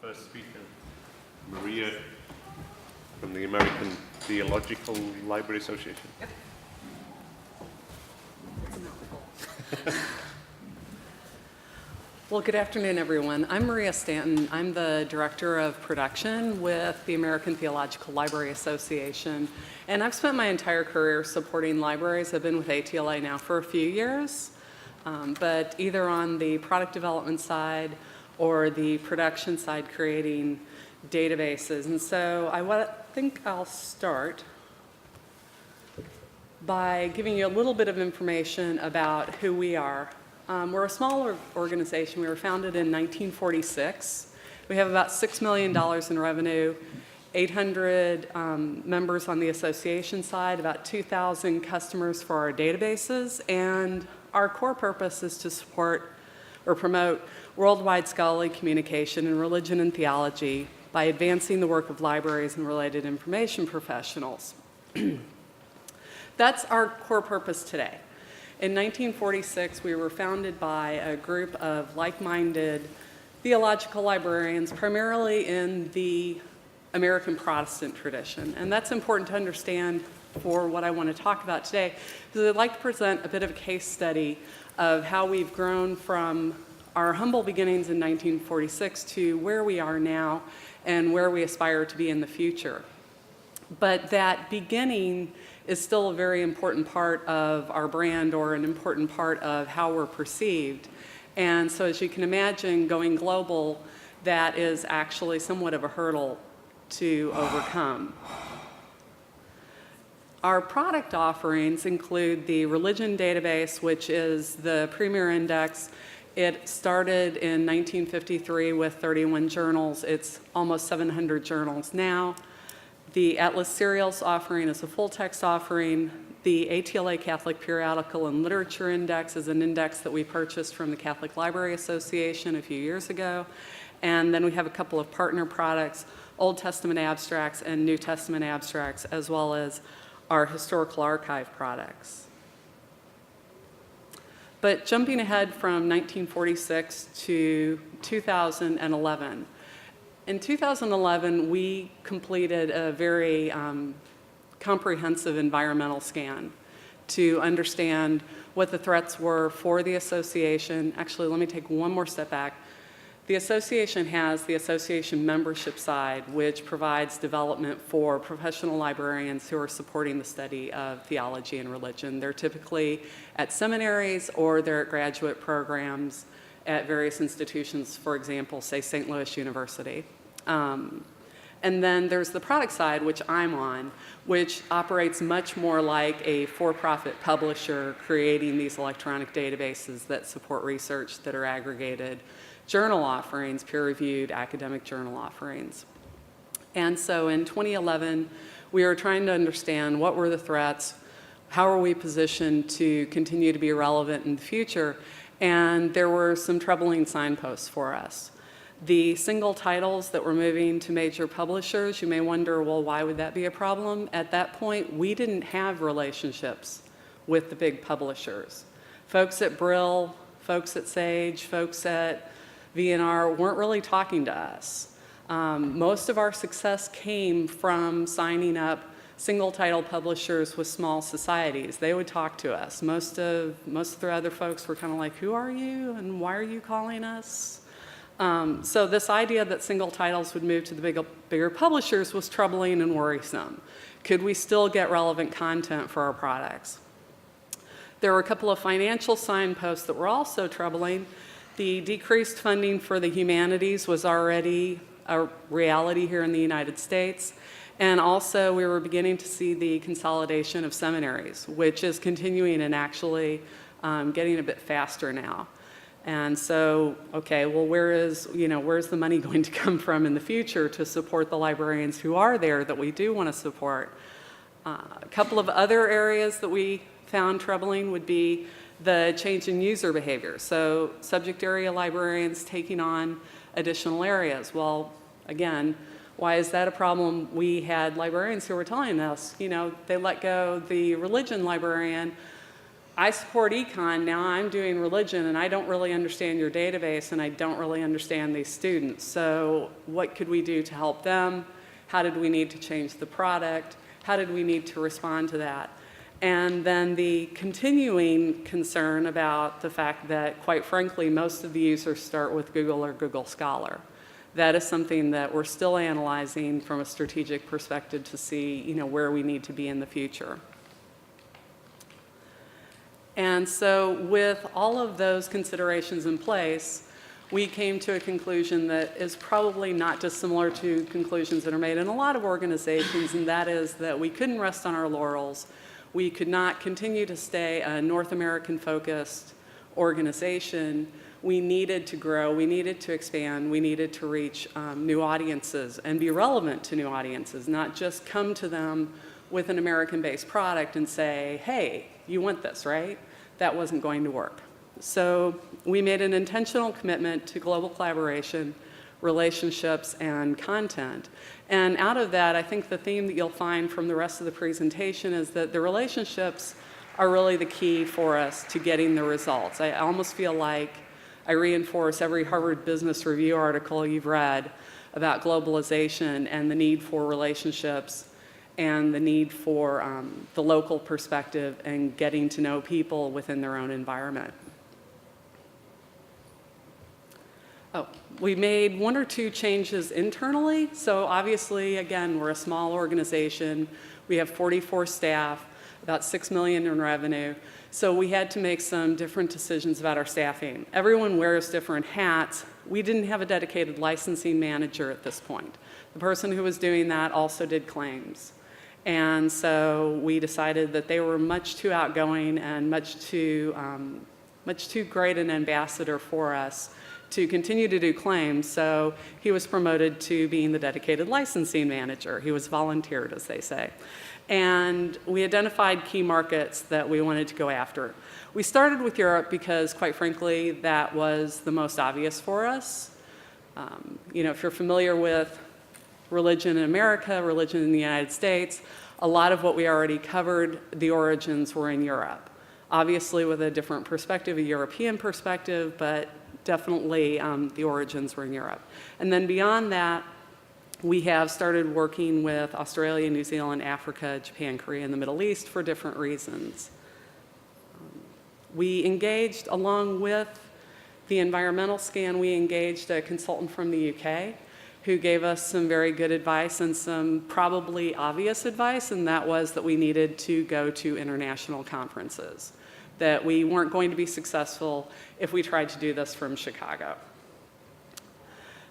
first speaker, Maria, from the American Theological Library Association. Yep. Well, good afternoon, everyone. I'm Maria Stanton. I'm the Director of Production with the American Theological Library Association. And I've spent my entire career supporting libraries. I've been with ATLA now for a few years, but either on the product development side or the production side, creating databases. And so I think I'll start by giving you a little bit of information about who we are. We're a small organization. We were founded in 1946. We have about $6 million in revenue, 800 members on the association side, about 2,000 customers for our databases, and our core purpose is to support or promote worldwide scholarly communication in religion and theology by advancing the work of libraries and related information professionals. That's our core purpose today. In 1946, we were founded by a group of like-minded theological librarians, primarily in the American Protestant tradition. And that's important to understand for what I want to talk about today, because I'd like to present a bit of a case study of how we've grown from our humble beginnings in 1946 to where we are now and where we aspire to be in the future. But that beginning is still a very important part of our brand, or an important part of how we're perceived. And so as you can imagine, going global, that is actually somewhat of a hurdle to overcome. Our product offerings include the religion database, which is the premier index. It started in 1953 with 31 journals. It's almost 700 journals now. The Atlas Serials offering is a full-text offering. The ATLA Catholic Periodical and Literature Index is an index that we purchased from the Catholic Library Association a few years ago. And then we have a couple of partner products, Old Testament abstracts and New Testament abstracts, as well as our historical archive products. But jumping ahead from 1946 to 2011, in 2011, we completed a very comprehensive environmental scan to understand what the threats were for the association. Actually, let me take one more step back. The association has the association membership side, which provides development for professional librarians who are supporting the study of theology and religion. They're typically at seminaries or they're at graduate programs at various institutions, for example, say St. Louis University. And then there's the product side, which I'm on, which operates much more like a for-profit publisher creating these electronic databases that support research that are aggregated journal offerings, peer-reviewed academic journal offerings. And so in 2011, we were trying to understand what were the threats, how are we positioned to continue to be relevant in the future, and there were some troubling signposts for us. The single titles that were moving to major publishers, you may wonder, well, why would that be a problem? At that point, we didn't have relationships with the big publishers. Folks at Brill, folks at Sage, folks at V&R weren't really talking to us. Most of our success came from signing up single title publishers with small societies. They would talk to us. Most of the other folks were kind of like, who are you and why are you calling us? So this idea that single titles would move to the bigger publishers was troubling and worrisome. Could we still get relevant content for our products? There were a couple of financial signposts that were also troubling. The decreased funding for the humanities was already a reality here in the United States. And also we were beginning to see the consolidation of seminaries, which is continuing and actually getting a bit faster now. And so, okay, well, where's the money going to come from in the future to support the librarians who are there that we do want to support? A couple of other areas that we found troubling would be the change in user behavior. So subject area librarians taking on additional areas. Well, again, why is that a problem? We had librarians who were telling us, they let go the religion librarian. I support econ, now I'm doing religion, and I don't really understand your database, and I don't really understand these students. So what could we do to help them? How did we need to change the product? How did we need to respond to that? And then the continuing concern about the fact that, quite frankly, most of the users start with Google or Google Scholar. That is something that we're still analyzing from a strategic perspective to see, where we need to be in the future. And so with all of those considerations in place, we came to a conclusion that is probably not dissimilar to conclusions that are made in a lot of organizations, and that is that we couldn't rest on our laurels. We could not continue to stay a North American-focused organization. We needed to grow, we needed to expand, we needed to reach new audiences and be relevant to new audiences, not just come to them with an American-based product and say, hey, you want this, right? That wasn't going to work. So we made an intentional commitment to global collaboration, relationships, and content. And out of that, I think the theme that you'll find from the rest of the presentation is that the relationships are really the key for us to getting the results. I almost feel like I reinforce every Harvard Business Review article you've read about globalization and the need for relationships and the need for the local perspective and getting to know people within their own environment. Oh, we made 1 or 2 changes internally. So obviously, again, we're a small organization. We have 44 staff, about $6 million in revenue. So we had to make some different decisions about our staffing. Everyone wears different hats. We didn't have a dedicated licensing manager at this point. The person who was doing that also did claims. And so we decided that they were much too outgoing and much too great an ambassador for us to continue to do claims. So he was promoted to being the dedicated licensing manager. He was volunteered, as they say. And we identified key markets that we wanted to go after. We started with Europe because, quite frankly, that was the most obvious for us. If you're familiar with religion in America, religion in the United States, a lot of what we already covered, the origins were in Europe. Obviously with a different perspective, a European perspective, but definitely the origins were in Europe. And then beyond that, we have started working with Australia, New Zealand, Africa, Japan, Korea, and the Middle East for different reasons. We engaged, along with the environmental scan, we engaged a consultant from the UK who gave us some very good advice and some probably obvious advice, and that was that we needed to go to international conferences, that we weren't going to be successful if we tried to do this from Chicago.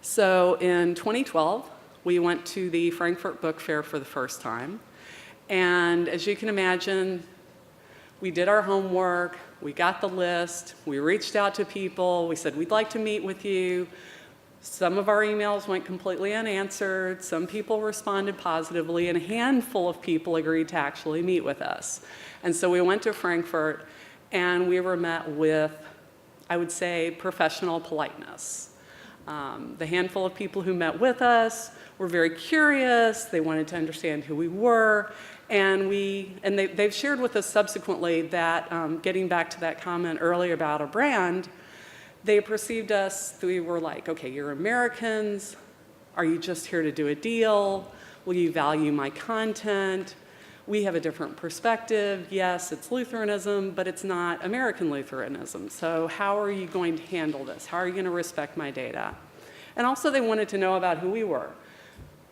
So in 2012, we went to the Frankfurt Book Fair for the first time. And as you can imagine, we did our homework, we got the list, we reached out to people, we said, we'd like to meet with you. Some of our emails went completely unanswered, some people responded positively, and a handful of people agreed to actually meet with us. And so we went to Frankfurt, and we were met with, I would say, professional politeness. The handful of people who met with us were very curious. They wanted to understand who we were. And they've shared with us subsequently that, getting back to that comment earlier about a brand, they perceived us, we were like, okay, you're Americans. Are you just here to do a deal? Will you value my content? We have a different perspective. Yes, it's Lutheranism, but it's not American Lutheranism. So how are you going to handle this? How are you going to respect my data? And also they wanted to know about who we were.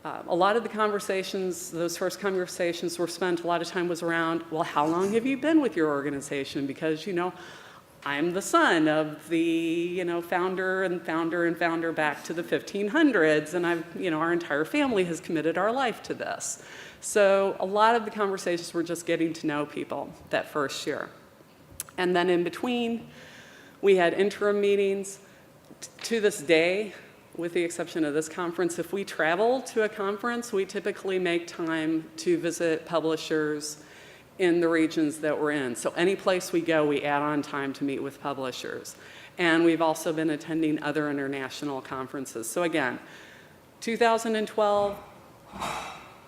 A lot of the conversations, those first conversations were spent, a lot of time was around, well, how long have you been with your organization? Because, I'm the son of the, founder back to the 1500s, and our entire family has committed our life to this. So a lot of the conversations were just getting to know people that first year. And then in between, we had interim meetings. To this day, with the exception of this conference, if we travel to a conference, we typically make time to visit publishers in the regions that we're in. So any place we go, we add on time to meet with publishers. And we've also been attending other international conferences. So again, 2012,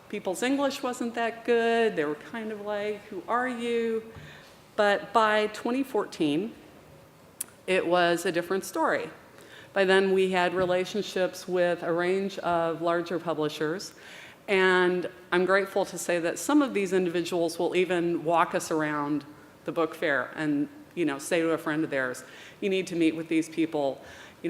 people's English wasn't that good. They were kind of like, who are you? But by 2014, it was a different story. By then, we had relationships with a range of larger publishers, and I'm grateful to say that some of these individuals will even walk us around the book fair and, say to a friend of theirs, you need to meet with these people,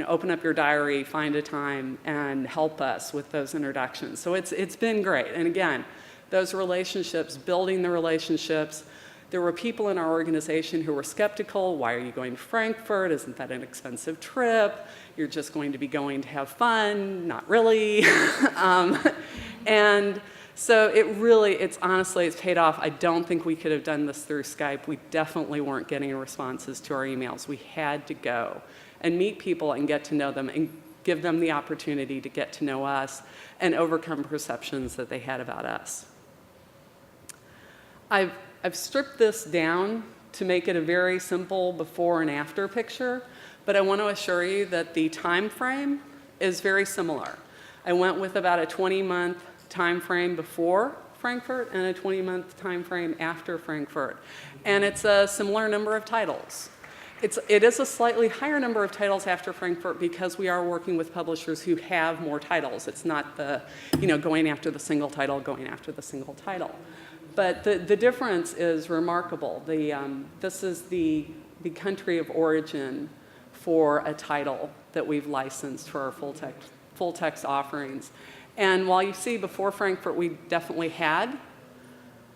open up your diary, find a time, and help us with those introductions. So it's been great. And again, those relationships, building the relationships. There were people in our organization who were skeptical. Why are you going to Frankfurt? Isn't that an expensive trip? You're just going to be going to have fun. Not really. And so it's paid off. I don't think we could have done this through Skype. We definitely weren't getting responses to our emails. We had to go and meet people and get to know them and give them the opportunity to get to know us and overcome perceptions that they had about us. I've stripped this down to make it a very simple before and after picture, but I want to assure you that the time frame is very similar. I went with about a 20-month time frame before Frankfurt and a 20-month time frame after Frankfurt, and it's a similar number of titles. It is a slightly higher number of titles after Frankfurt because we are working with publishers who have more titles. It's not going after the single title, going after the single title. But the difference is remarkable. This is the country of origin for a title that we've licensed for our full text offerings. And while you see before Frankfurt we definitely had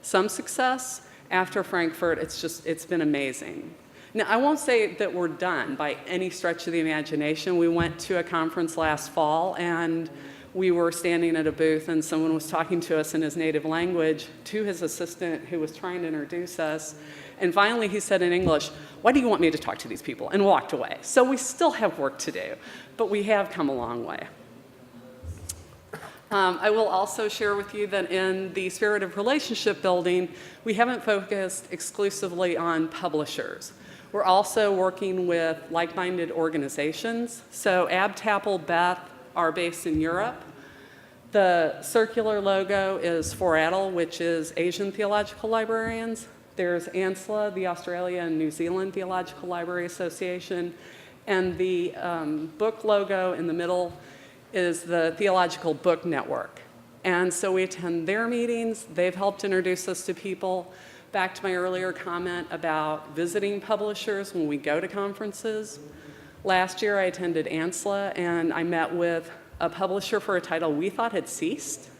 some success, after Frankfurt it's been amazing. Now, I won't say that we're done by any stretch of the imagination. We went to a conference last fall, and we were standing at a booth, and someone was talking to us in his native language to his assistant who was trying to introduce us. And finally, he said in English, "Why do you want me to talk to these people?" and walked away. So we still have work to do, but we have come a long way. I will also share with you that in the spirit of relationship building, we haven't focused exclusively on publishers. We're also working with like-minded organizations. So ABTAPL, Beth are based in Europe. The circular logo is for ATL, which is Asian Theological Librarians. There's ANSLA, the Australia and New Zealand Theological Library Association. And the book logo in the middle is the Theological Book Network. And so we attend their meetings. They've helped introduce us to people. Back to my earlier comment about visiting publishers when we go to conferences. Last year I attended ANSLA and I met with a publisher for a title we thought had ceased.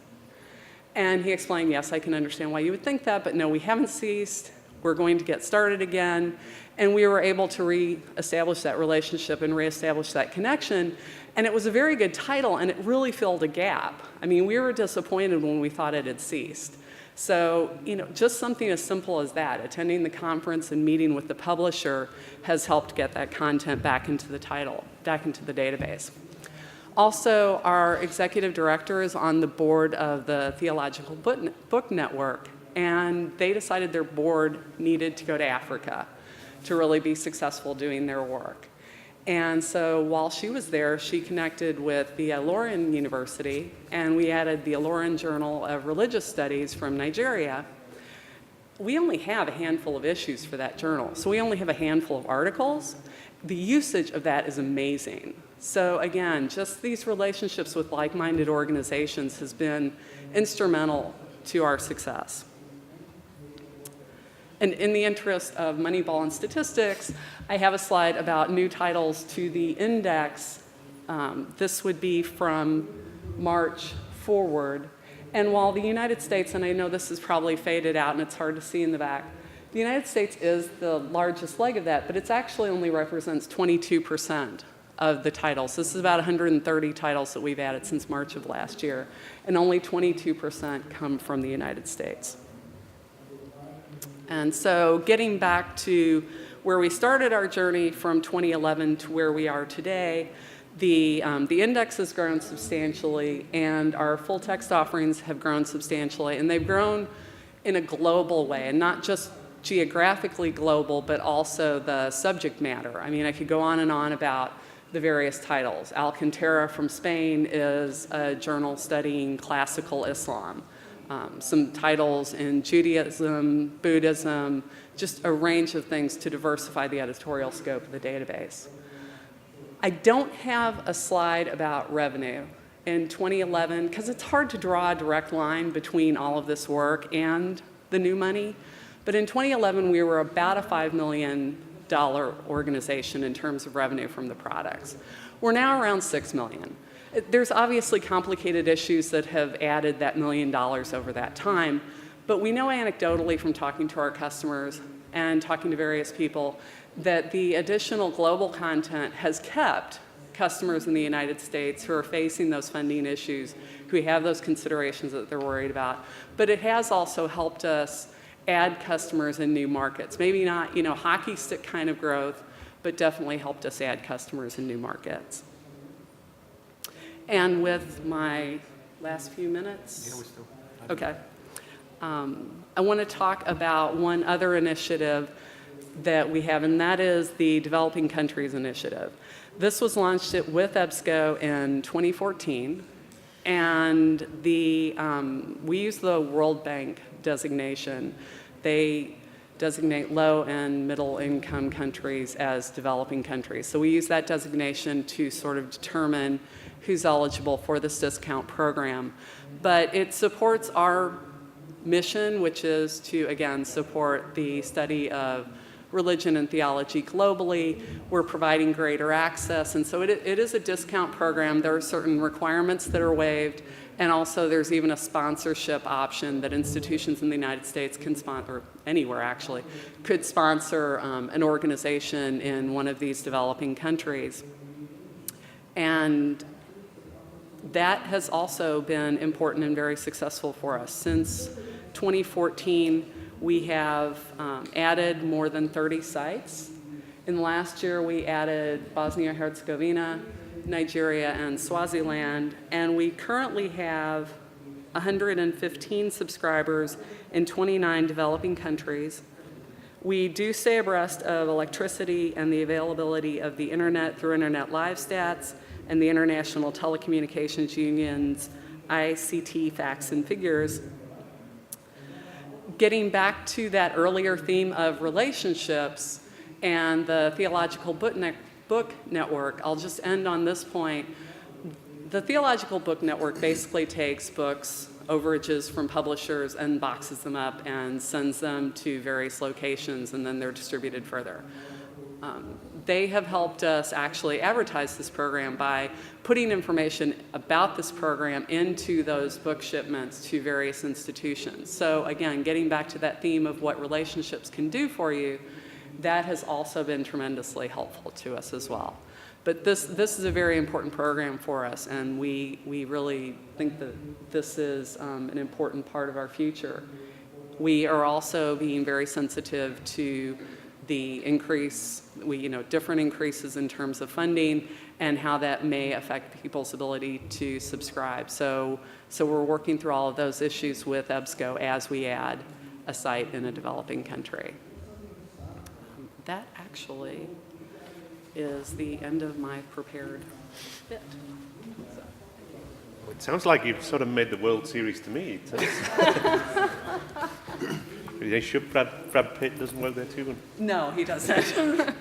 And he explained, yes, I can understand why you would think that, but no, we haven't ceased. We're going to get started again. And we were able to re-establish that relationship and re-establish that connection. And it was a very good title, and it really filled a gap. I mean, we were disappointed when we thought it had ceased. So, just something as simple as that, attending the conference and meeting with the publisher has helped get that content back into the title, back into the database. Also, our executive director is on the board of the Theological Book Network, and they decided their board needed to go to Africa to really be successful doing their work. And so while she was there, she connected with the Ilorin University, and we added the Ilorin Journal of Religious Studies from Nigeria. We only have a handful of issues for that journal, so we only have a handful of articles. The usage of that is amazing. So again, just these relationships with like-minded organizations has been instrumental to our success. And in the interest of Moneyball and statistics, I have a slide about new titles to the index. This would be from March forward. And while the United States, and I know this is probably faded out and it's hard to see in the back, the United States is the largest leg of that, but it actually only represents 22% of the titles. This is about 130 titles that we've added since March of last year, and only 22% come from the United States. And so getting back to where we started our journey from 2011 to where we are today, the index has grown substantially, and our full text offerings have grown substantially, and they've grown in a global way, and not just geographically global, but also the subject matter. I mean, I could go on and on about the various titles. Alcantara from Spain is a journal studying classical Islam. some titles in Judaism, Buddhism, just a range of things to diversify the editorial scope of the database. I don't have a slide about revenue. In 2011, because it's hard to draw a direct line between all of this work and the new money, but in 2011 we were about a $5 million organization in terms of revenue from the products. We're now around $6 million. There's obviously complicated issues that have added that $1 million over that time, but we know anecdotally from talking to our customers and talking to various people that the additional global content has kept customers in the United States who are facing those funding issues, who have those considerations that they're worried about. But it has also helped us add customers in new markets. Maybe not, hockey stick kind of growth, but definitely helped us add customers in new markets. And with my last few minutes, Yeah, we still. okay. I want to talk about one other initiative that we have, and that is the Developing Countries Initiative. This was launched with EBSCO in 2014, and we use the World Bank designation. They designate low and middle income countries as developing countries. So we use that designation to sort of determine who's eligible for this discount program. But it supports our mission, which is to, again, support the study of religion and theology globally. We're providing greater access, and so it is a discount program. There are certain requirements that are waived, and also there's even a sponsorship option that institutions in the United States can sponsor, or anywhere actually, could sponsor an organization in one of these developing countries. And that has also been important and very successful for us. Since 2014, we have added more than 30 sites. In the last year, we added Bosnia-Herzegovina, Nigeria, and Swaziland, and we currently have 115 subscribers in 29 developing countries. We do stay abreast of electricity and the availability of the internet through Internet Live Stats and the International Telecommunications Union's ICT Facts and Figures. Getting back to that earlier theme of relationships and the Theological Book Network, I'll just end on this point. The Theological Book Network basically takes books, overages from publishers, and boxes them up and sends them to various locations, and then they're distributed further. They have helped us actually advertise this program by putting information about this program into those book shipments to various institutions. So again, getting back to that theme of what relationships can do for you, that has also been tremendously helpful to us as well. But this is a very important program for us, and we really think that this is an important part of our future. We are also being very sensitive to the different increases in terms of funding and how that may affect people's ability to subscribe. So we're working through all of those issues with EBSCO as we add a site in a developing country. That actually is the end of my prepared bit. It sounds like you've sort of made the World Series to me. Are you sure Brad Pitt doesn't work there too? No, he doesn't.